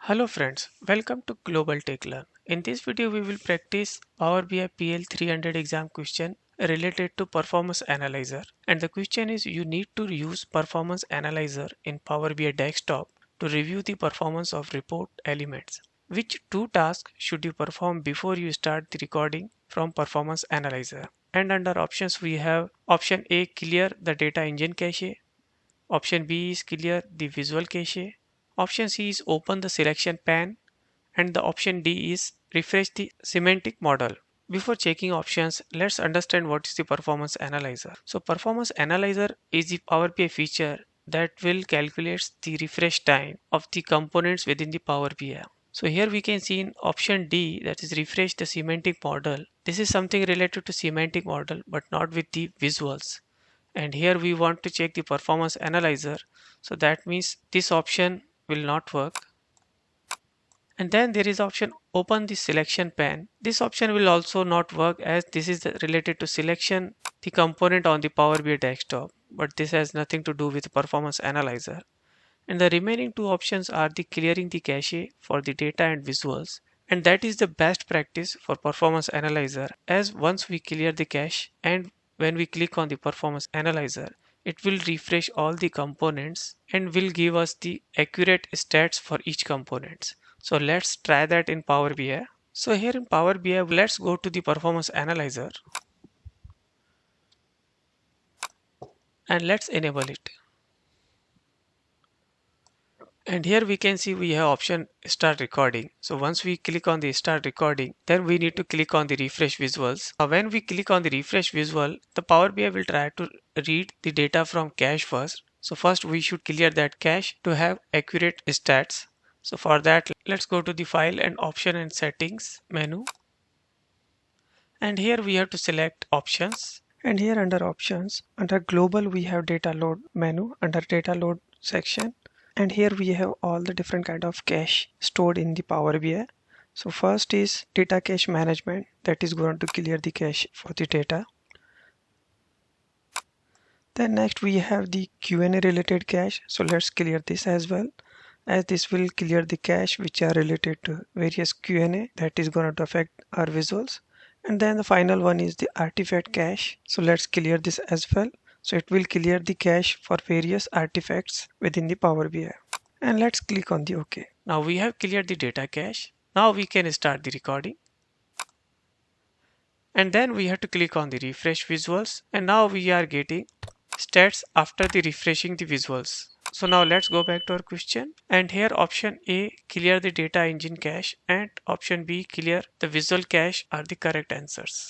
Hello friends, welcome to Global Tech Learn. In this video we will practice Power BI PL 300 exam question related to Performance Analyzer, and the question is you need to use Performance Analyzer in Power BI desktop to review the performance of report elements. Which two tasks should you perform before you start the recording from Performance Analyzer? And under options we have option A, clear the data engine cache. Option B is clear the visual cache. Option C is open the selection pane, and the option D is refresh the semantic model. Before checking options, let's understand what is the performance analyzer. So performance analyzer is the Power BI feature that will calculate the refresh time of the components within the Power BI. So here we can see in option D, that is refresh the semantic model. This is something related to semantic model but not with the visuals. And here we want to check the performance analyzer, so that means this option will not work. And then there is option open the selection pane. This option will also not work as this is related to selection the component on the Power BI desktop, but this has nothing to do with performance analyzer. And the remaining two options are the clearing the cache for the data and visuals, and that is the best practice for performance analyzer, as once we clear the cache and when we click on the performance analyzer, it will refresh all the components and will give us the accurate stats for each component. So let's try that in Power BI. So here in Power BI, let's go to the performance analyzer and let's enable it. And here we can see we have option start recording. So once we click on the start recording, then we need to click on the refresh visuals. When we click on the refresh visual, the Power BI will try to read the data from cache first. So first we should clear that cache to have accurate stats. So for that, let's go to the file and option and settings menu. And here we have to select options. And here under options, under global, we have data load menu under data load section. And here we have all the different kind of cache stored in the Power BI. So first is data cache management, that is going to clear the cache for the data. Then next we have the Q&A related cache. So let's clear this as well, as this will clear the cache which are related to various Q&A that is going to affect our visuals. And then the final one is the artifact cache. So let's clear this as well. So it will clear the cache for various artifacts within the Power BI. And let's click on the OK. Now we have cleared the data cache. Now we can start the recording. And then we have to click on the refresh visuals. And now we are getting stats after the refreshing the visuals. So now let's go back to our question, and here option A, clear the data engine cache, and option B, clear the visual cache are the correct answers.